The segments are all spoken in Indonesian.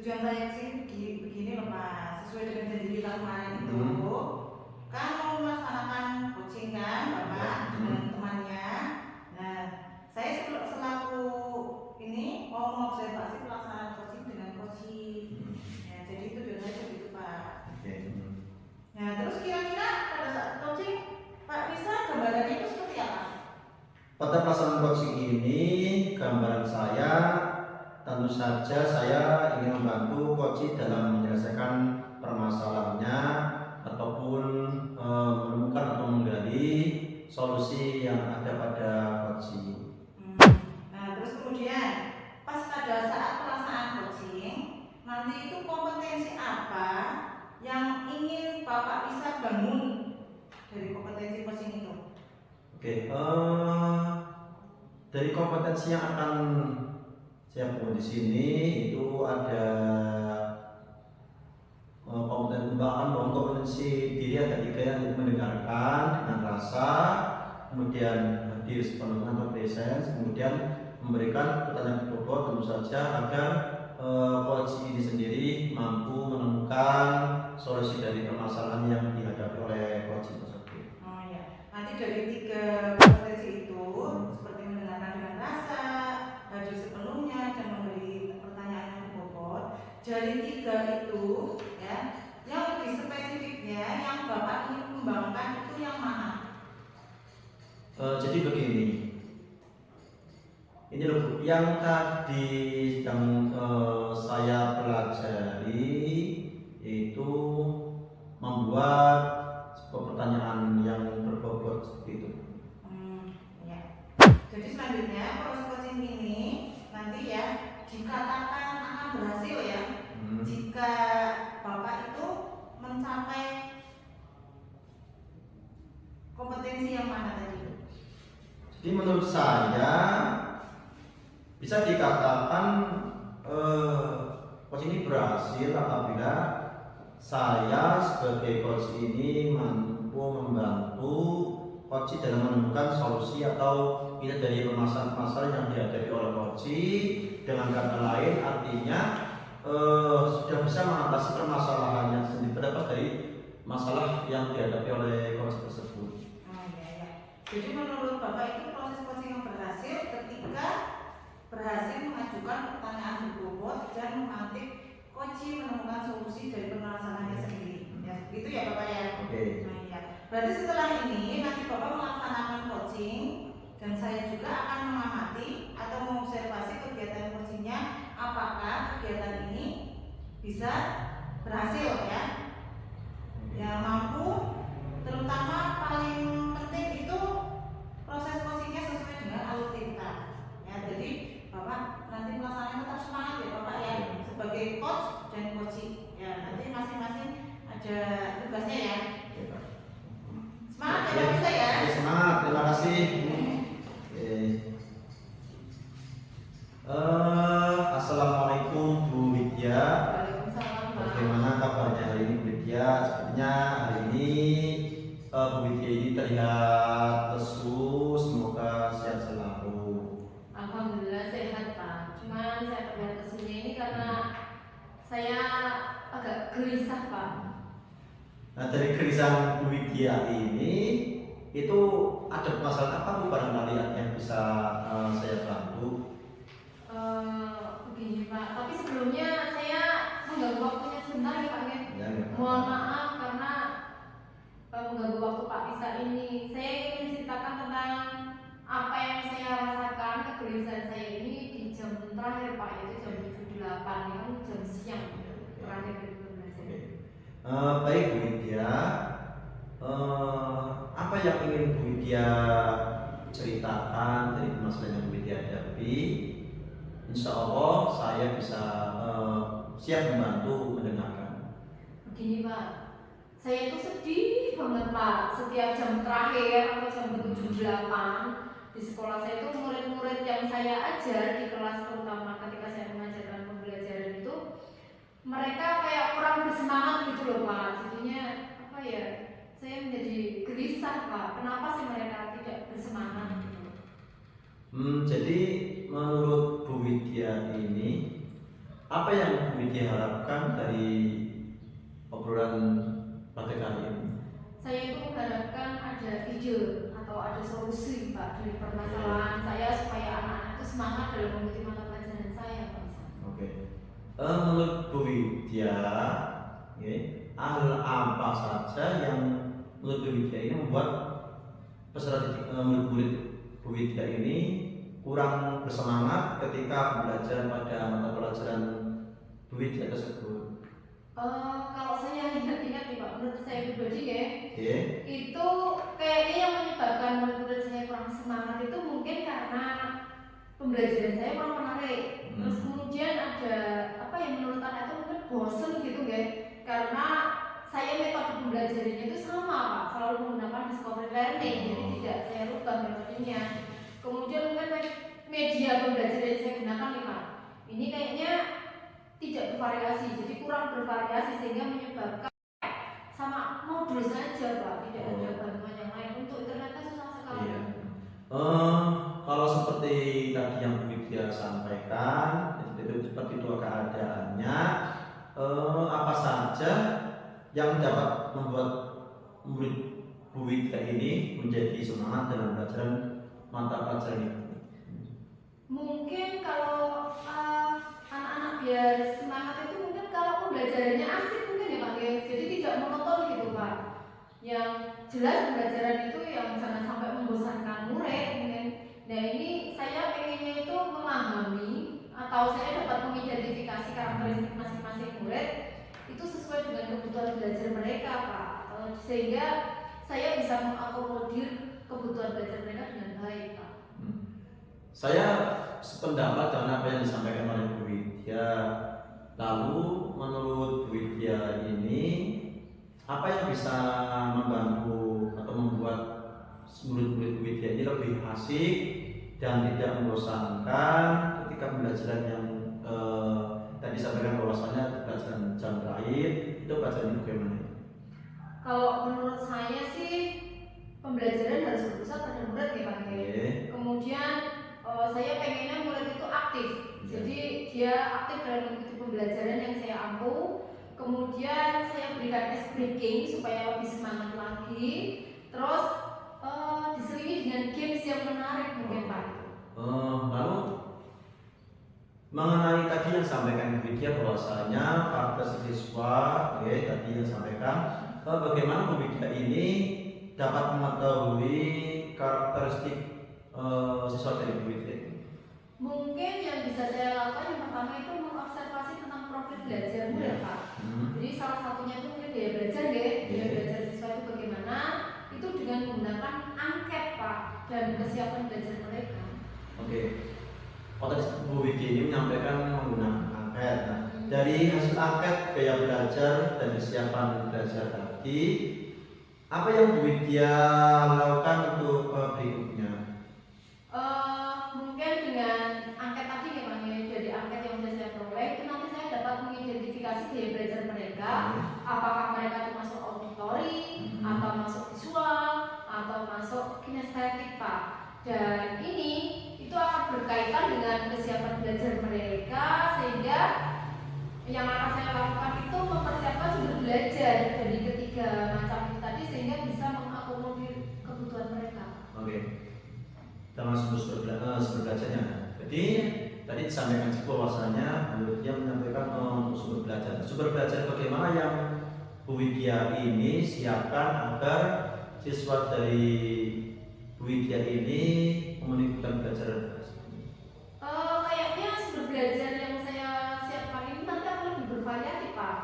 tujuan saya sih begini loh Pak, sesuai dengan janji kita kemarin itu kan mau melaksanakan coaching kan Bapak dengan temannya. Nah, saya selaku ini mau mengobservasi pelaksanaan coaching dengan coaching. Ya, jadi itu tujuan saya begitu Pak. Nah, terus kira-kira pada saat coaching Pak bisa gambarannya itu seperti apa? Pada pelaksanaan coaching ini, gambaran saya tentu saja saya ingin membantu coach dalam menyelesaikan permasalahannya ataupun menemukan atau menggali solusi yang ada pada coach. Nah, terus kemudian pas pada saat pelaksanaan coaching, nanti itu kompetensi apa yang ingin Bapak bisa bangun dari kompetensi coaching itu? Oke, dari kompetensi yang akan saya bangun di sini itu ada kompetensi diri ada 3 yang mendengarkan dengan rasa, kemudian direspon dengan presence, kemudian memberikan pertanyaan berbobot tentu saja agar coach ini sendiri mampu menemukan solusi dari permasalahan yang dihadapi oleh coach tersebut. Oh ya, nanti dari 3 kompetensi itu seperti mendengarkan dengan rasa, hadir sepenuhnya, dan memberi pertanyaan yang berbobot. Dari 3 itu ya, yang lebih spesifiknya yang Bapak ingin kembangkan itu yang mana? Jadi begini, ini loh Bu, yang tadi yang saya pelajari itu membuat sebuah pertanyaan yang berbobot seperti itu. Ya. Jadi selanjutnya proses coaching ini nanti ya dikatakan akan berhasil ya jika Bapak itu mencapai kompetensi yang mana tadi? Jadi menurut saya bisa dikatakan coach ini berhasil apabila saya sebagai coach ini mampu membantu coach dalam menemukan solusi atau ide dari permasalahan yang dihadapi oleh coach. Dengan kata lain artinya sudah bisa mengatasi permasalahan yang sendiri terdapat dari masalah yang dihadapi oleh coach tersebut. Oh iya. Jadi menurut Bapak itu proses coaching yang berhasil ketika berhasil mengajukan pertanyaan berbobot dan memantik coach menemukan solusi dari permasalahannya sendiri. Ya, begitu ya Bapak ya. Oke. Nah, iya. Berarti setelah ini nanti Bapak melaksanakan coaching dan saya juga akan mengamati atau mengobservasi kegiatan coachingnya apakah kegiatan ini bisa berhasil ya. Ya mampu, terutama paling penting itu proses coachingnya sesuai dengan alur kita. Ya, jadi Bapak nanti melaksanakan tetap semangat ya Bapak ya sebagai coach dan coaching. Ya, nanti masing-masing ada tugasnya ya. Semangat ya Bapak bisa ya. Semangat, terima kasih. Assalamualaikum Bu Widya. Waalaikumsalam. Bagaimana kabarnya hari ini Bu Widya? Sepertinya hari ini Bu Widya ini terlihat lesu, semoga sehat selalu. Alhamdulillah sehat Pak. Cuman saya terlihat lesunya ini karena saya agak gelisah Pak. Nah, dari kegelisahan Bu Widya ini itu ada masalah apa Bu barangkali yang bisa saya bantu? Begini Pak, tapi sebelumnya saya mengganggu waktunya sebentar ya Pak ya. Mohon maaf karena mengganggu waktu Pak Bisa ini. Saya ingin menceritakan tentang apa yang saya rasakan, kegelisahan saya ini di jam terakhir Pak, yaitu jam 7.08 yang jam siang terakhir dari pembelajaran. Baik Bu Widya, apa yang ingin Bu Widya ceritakan dari masalah yang Bu Widya hadapi? Insya Allah saya bisa siap membantu mendengarkan. Begini Pak, saya itu sedih banget Pak. Setiap jam terakhir atau jam 7.08 di sekolah saya itu murid-murid yang saya ajar di kelas, terutama ketika saya mengajarkan pembelajaran itu, mereka kayak kurang bersemangat gitu loh Pak. Jadinya apa ya? Saya menjadi gelisah Pak. Kenapa sih mereka tidak bersemangat gitu? Jadi menurut Bu Widya ini Apa yang Bu Widya harapkan dari obrolan pada kali ini? Saya itu mengharapkan ada ide atau ada solusi Pak dari permasalahan saya supaya anak-anak itu semangat dalam mengikuti mata pelajaran saya Pak. Oke. Menurut Bu Widya, hal apa saja yang menurut Bu Widya ini membuat peserta didik murid Bu Widya ini kurang bersemangat ketika belajar pada mata pelajaran Bu Widya tersebut? Kalau saya ingat-ingat nih Pak, menurut saya pribadi ya, Oke. itu kayaknya yang menyebabkan murid saya kurang semangat itu mungkin karena pembelajaran saya kurang menarik. Terus kemudian ada apa yang menurut anak itu mungkin bosen gitu ya, karena saya metode pembelajarannya itu sama Pak, selalu menggunakan discovery learning, jadi tidak saya rubah metodenya. Kemudian mungkin media pembelajaran yang saya gunakan nih Pak, ini kayaknya tidak bervariasi, jadi kurang bervariasi sehingga menyebabkan sama modul saja Pak, tidak ada bantuan yang lain. Untuk internetnya susah sekali. Iya. Kalau seperti tadi yang Bu Widya sampaikan, seperti itu keadaannya. Apa saja yang dapat membuat murid Bu Widya ini menjadi semangat dalam pelajaran mata pelajaran itu? Mungkin kalau anak-anak biar semangat itu mungkin kalau pembelajarannya asik mungkin ya Pak ya, jadi tidak monoton gitu Pak. Yang jelas pembelajaran itu yang jangan sampai membosankan murid mungkin. Nah ini saya pengennya itu memahami atau saya dapat mengidentifikasi karakteristik masing-masing murid itu sesuai dengan kebutuhan belajar mereka Pak, sehingga saya bisa mengakomodir kebutuhan belajar mereka dengan baik Pak. Saya sependapat dengan apa yang disampaikan oleh Bu Widya. Lalu menurut Bu Widya ini apa yang bisa membantu atau membuat murid-murid Bu Widya ini lebih asik dan tidak membosankan ketika pembelajaran yang tadi disampaikan bahwasanya pelajaran jam terakhir itu pelajaran bagaimana? Kalau menurut saya sih pembelajaran harus berpusat pada murid ya Pak. Kemudian saya pengennya murid itu aktif, jadi dia aktif dalam mengikuti pembelajaran yang saya ampu. Kemudian saya berikan ice breaking supaya lebih semangat lagi. Terus diselingi dengan games yang menarik mungkin Pak. Lalu mengenai tadi yang disampaikan Bu Widya bahwasanya karakter siswa, tadi yang disampaikan, bagaimana Bu Widya ini dapat mengetahui karakteristik siswa dari Bu Widya? Mungkin yang bisa saya lakukan yang pertama itu mengobservasi tentang profil belajar murid Pak. Jadi salah satunya itu mungkin gaya belajar ya, gaya belajar siswa itu bagaimana, itu dengan menggunakan angket Pak dan kesiapan belajar mereka. Oke. Tadi Bu Widya ini menyampaikan menggunakan angket. Nah, dari hasil angket gaya belajar dan kesiapan belajar tadi, apa yang Bu Widya lakukan untuk berikutnya? Mungkin dengan angket tadi ya Pak, dari angket yang sudah saya peroleh itu nanti saya dapat mengidentifikasi gaya belajar mereka, apakah mereka itu masuk auditory, atau masuk visual, atau masuk kinestetik Pak. Dan ini itu akan berkaitan dengan kesiapan belajar mereka, sehingga yang akan saya lakukan itu mempersiapkan sumber belajar dari ketiga macam itu tadi sehingga bisa mengakomodir kebutuhan mereka. Oke. Termasuk sumber belajarnya. Jadi tadi disampaikan bahwasanya Bu Widya menyampaikan untuk sumber belajar. Sumber belajar bagaimana yang Bu Widya ini siapkan agar siswa dari Bu Widya ini memenuhi belajar? Kayaknya sumber belajar yang saya siapkan ini nanti akan lebih bervariatif Pak,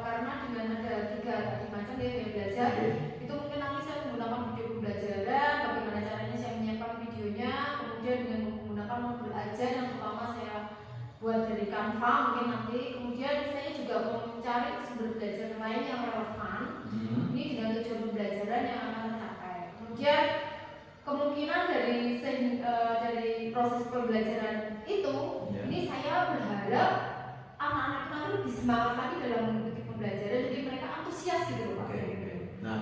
karena dengan ada 3 macam gaya belajar, itu mungkin nanti saya menggunakan video pembelajaran, bagaimana caranya saya menyiapkan videonya, kemudian dengan menggunakan modul ajar yang pertama saya buat dari Canva mungkin nanti, kemudian saya juga mau mencari sumber belajar lain yang relevan, ini dengan tujuan pembelajaran yang akan tercapai. Kemudian kemungkinan dari proses pembelajaran itu, ini saya berharap anak-anak nanti lebih semangat lagi dalam mengikuti pembelajaran, jadi mereka antusias gitu Pak. Nah,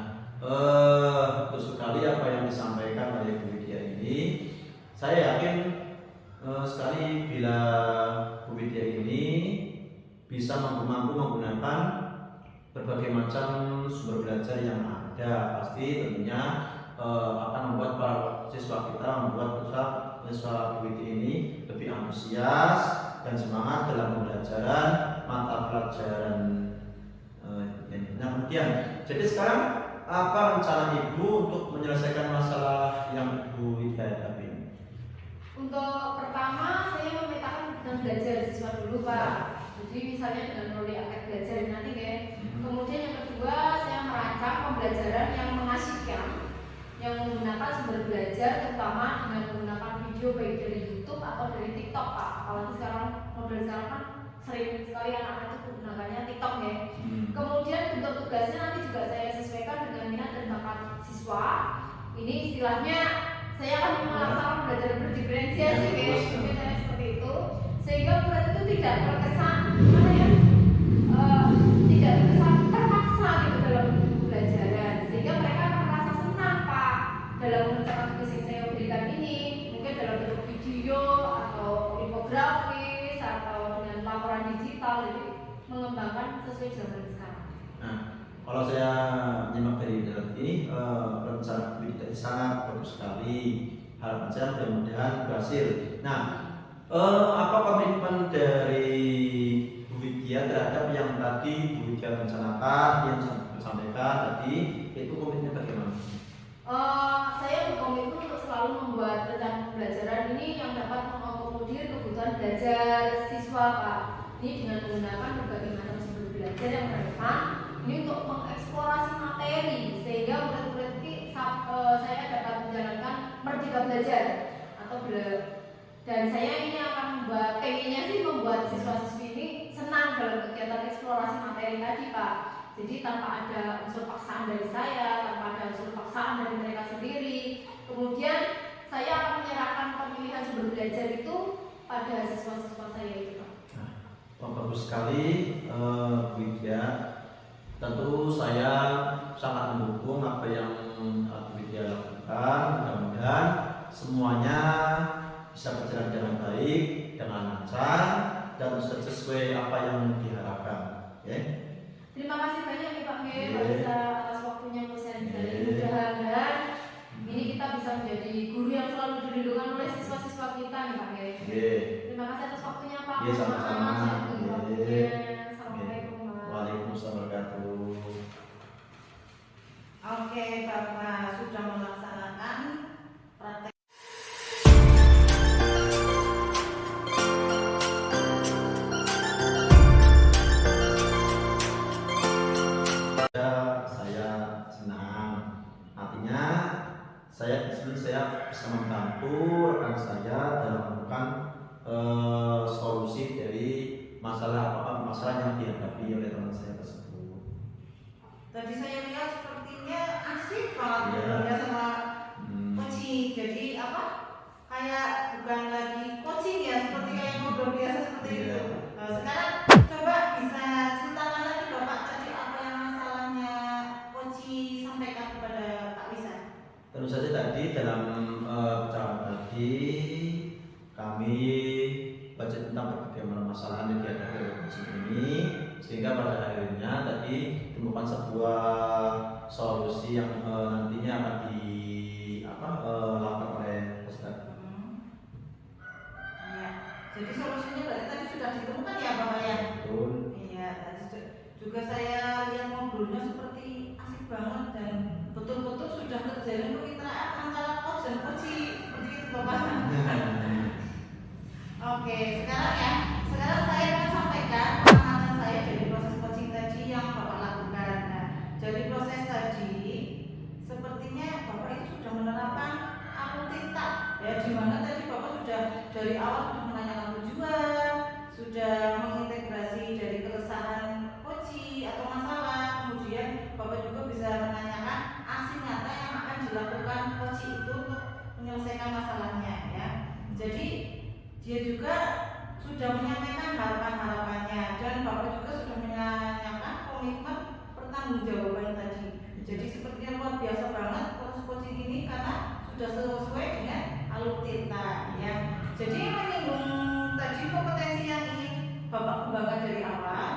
betul sekali apa yang disampaikan oleh Bu Widya ini. Saya yakin sekali bila Bu Widya ini bisa mampu menggunakan berbagai macam sumber belajar yang ada. Pasti tentunya akan membuat para siswa kita, membuat siswa UIT ini lebih antusias dan semangat dalam pembelajaran mata pelajaran ini. Nah, kemudian, jadi sekarang apa rencana Ibu untuk menyelesaikan masalah yang Ibu hadapi ini? Untuk pertama saya memetakan kebutuhan belajar siswa dulu Pak. Jadi misalnya dengan melalui akad belajar ini nanti kayak. Kemudian yang kedua saya merancang pembelajaran yang mengasihkan, yang menggunakan sumber belajar terutama dengan menggunakan video baik dari YouTube atau dari TikTok Pak. Apalagi sekarang model sekarang kan sering sekali anak-anak itu menggunakannya TikTok ya. Kemudian bentuk tugasnya nanti juga saya sesuaikan dengan minat dan bakat siswa. Ini istilahnya saya akan melaksanakan belajar berdiferensiasi kayak mungkin saya seperti itu, sehingga murid itu tidak terkesan tidak terkesan terpaksa gitu dalam pembelajaran, sehingga mereka akan merasa senang Pak dalam mengerjakan tugas yang saya berikan ini, mungkin dalam bentuk video atau infografis atau dengan laporan digital, jadi mengembangkan sesuai zaman sekarang. Nah, kalau saya menyimak dari dalam ini rencana pendidikan sangat bagus sekali. Harapan saya mudah-mudahan berhasil. Nah, apa komitmen dari Bu Widya terhadap yang tadi Bu Widya rencanakan, yang sampaikan tadi, itu komitmennya bagaimana? Saya berkomitmen untuk selalu membuat rencana pembelajaran ini yang dapat mengakomodir kebutuhan belajar siswa Pak. Ini dengan menggunakan berbagai macam sumber belajar yang relevan. Ini untuk mengeksplorasi materi sehingga murid-murid ini saya dapat menjalankan merdeka belajar atau dan saya ini akan pengennya sih membuat siswa-siswi ini senang dalam kegiatan eksplorasi materi tadi Pak. Jadi tanpa ada unsur paksaan dari saya, tanpa ada unsur paksaan dari mereka sendiri. Kemudian saya akan menyerahkan pemilihan sumber belajar itu pada siswa-siswa saya itu Pak. Nah, bagus sekali Bu Widya. Tentu saya sangat mendukung apa yang Bu Widya lakukan. Mudah-mudahan semuanya bisa berjalan dengan baik, dengan lancar, dan sesuai apa yang diharapkan. Terima kasih banyak nih Pak Mirza atas waktunya untuk sharing-sharing. Mudah-mudahan ini kita bisa menjadi guru yang selalu dilindungi oleh siswa-siswa kita nih Pak Mir. Terima kasih atas waktunya Pak. Sama-sama. Assalamualaikum. Waalaikumsalam warahmatullahi wabarakatuh. Oke, Bapak sudah melaksanakan praktek. Saya senang, artinya saya bisa membantu rekan saya dalam menemukan solusi dari masalah yang dihadapi oleh teman saya tersebut. Tadi saya lihat sepertinya asik banget ya sama coaching. Jadi apa? Kayak bukan lagi coaching ya, seperti kayak ngobrol biasa seperti itu. Sekarang coba bisa ceritakan lagi Bapak tadi apa yang masalahnya coaching sampaikan kepada Pak Wisan. Tentu saja tadi dalam percakapan tadi kami baca tentang berbagai permasalahan yang dihadapi oleh coaching ini, sehingga pada akhirnya tadi ditemukan sebuah solusi yang nantinya akan dilakukan oleh peserta. Iya. Jadi solusinya berarti tadi sudah ditemukan ya Bapak ya? Betul. Iya, tadi juga saya lihat ngobrolnya seperti asik banget dan betul-betul sudah terjalin kemitraan antara coach dan coaching seperti itu Bapak. Oke, sekarang saya akan sampaikan pengalaman saya dari proses coaching tadi yang Bapak lakukan. Nah, dari proses tadi, sepertinya Bapak itu sudah menerapkan alutita, ya, di mana tadi Bapak sudah dari awal sudah menanyakan tujuan, sudah mengintegrasi dari keresahan coaching atau masalah, kemudian Bapak juga bisa menanyakan aksi nyata yang akan dilakukan coaching itu untuk menyelesaikan masalahnya, ya. Jadi dia juga sudah menyampaikan harapan-harapannya dan Bapak juga sudah menanyakan komitmen pertanggungjawaban tadi. Jadi sepertinya luar biasa banget proses coaching ini karena sudah sesuai dengan alutita, ya. Jadi menyinggung tadi kompetensi yang ingin Bapak kembangkan dari awal,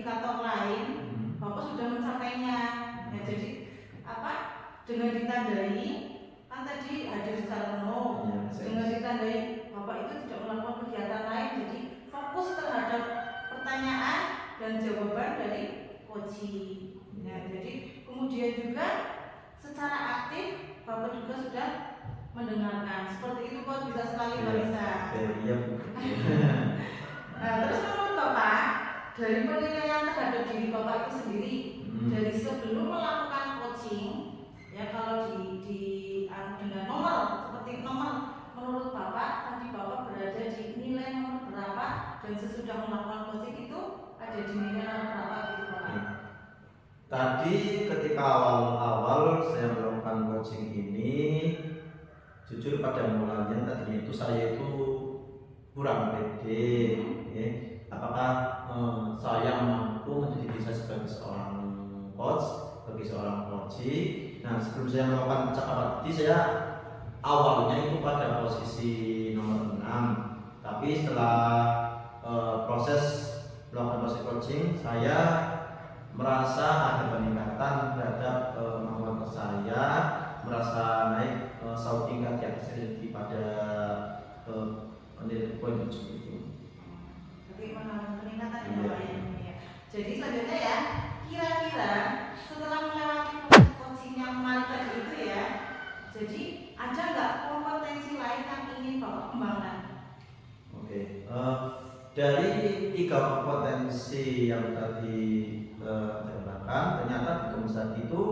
indikator lain Bapak sudah mencapainya. Ya, jadi apa? Dengan ditandai kan tadi hadir secara penuh. Dengan ditandai Bapak itu tidak melakukan kegiatan lain, jadi fokus terhadap pertanyaan dan jawaban dari coaching. Ya, jadi kemudian juga secara aktif Bapak juga sudah mendengarkan. Seperti itu kok bisa sekali Marisa. Iya. Nah, terus menurut Bapak dari penilaian terhadap diri Bapak itu sendiri dari sebelum melakukan coaching, ya kalau dengan nomor seperti nomor menurut Bapak tadi Bapak berada di nilai nomor berapa dan sesudah melakukan coaching itu ada di nilai nomor berapa gitu Bapak? Tadi ketika awal-awal saya melakukan coaching ini, jujur pada mulanya tadi itu saya itu kurang pede, ya. Apakah saya mampu menjadi diri saya sebagai seorang coach, sebagai seorang coaching. Nah, sebelum saya melakukan percakapan tadi, saya awalnya itu pada posisi nomor 6, tapi setelah proses melakukan proses coaching, saya merasa ada peningkatan terhadap kemampuan saya, merasa naik satu tingkat di atas daripada nilai poin coaching itu. Jadi mengalami peningkatan ya. Jadi selanjutnya ya, kira-kira setelah melewati proses coaching yang kemarin tadi itu ya, jadi ada nggak kompetensi lain yang ingin Bapak kembangkan? Oke, dari 3 kompetensi yang tadi terkembangkan, ternyata di Komsat itu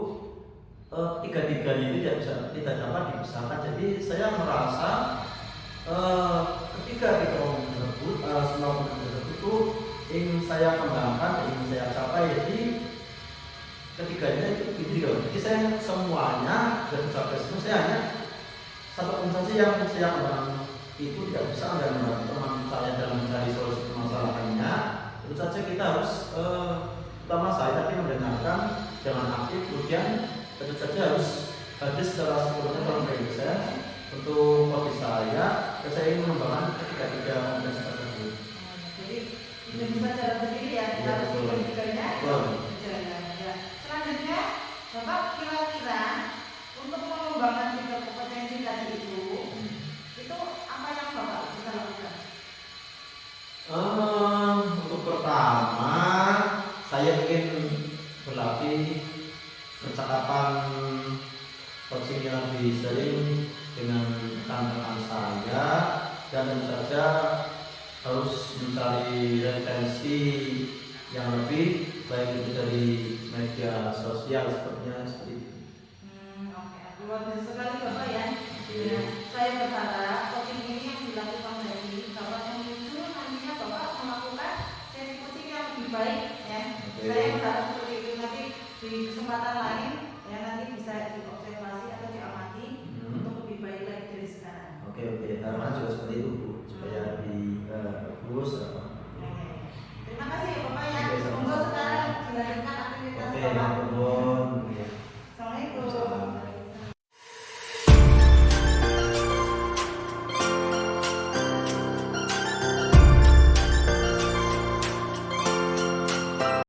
tiga-tiganya itu tidak dapat dipisahkan. Jadi saya merasa ketika di kompetensi tersebut, semua kompetensi tersebut itu ingin saya kembangkan, ingin saya capai. Jadi ketiganya itu gitu. Jadi saya semuanya sudah tercapai semua. Saya hanya satu kompetensi yang saya kembangkan itu tidak bisa dan membantu teman saya dalam mencari solusi permasalahannya. Tentu saja kita harus pertama saya tadi mendengarkan dengan aktif, kemudian tentu saja harus hadir secara sempurna dalam proses untuk hobi saya, dan saya ingin mengembangkan ketiga kompetensi tersebut. Jadi tidak bisa jalan sendiri ya, kita harus tiga-tiganya jalan. Ya. Selanjutnya, Bapak kira-kira untuk mengembangkan 3 kompetensi tadi itu apa yang Bapak bisa lakukan? Untuk pertama, saya ingin berlatih percakapan coaching yang lebih sering dengan rekan-rekan saya, dan tentu saja harus mencari referensi yang lebih baik itu dari media sosial seperti itu. Oke, luar biasa sekali Bapak ya. Ya, saya berharap coaching ini yang dilakukan dari Bapak menuju nantinya Bapak melakukan sesi coaching yang lebih baik ya. Saya berharap seperti itu, nanti di kesempatan lain ya nanti bisa diobservasi atau diamati untuk lebih baik lagi dari sekarang. Oke, harapan juga seperti itu Bu, supaya lebih bagus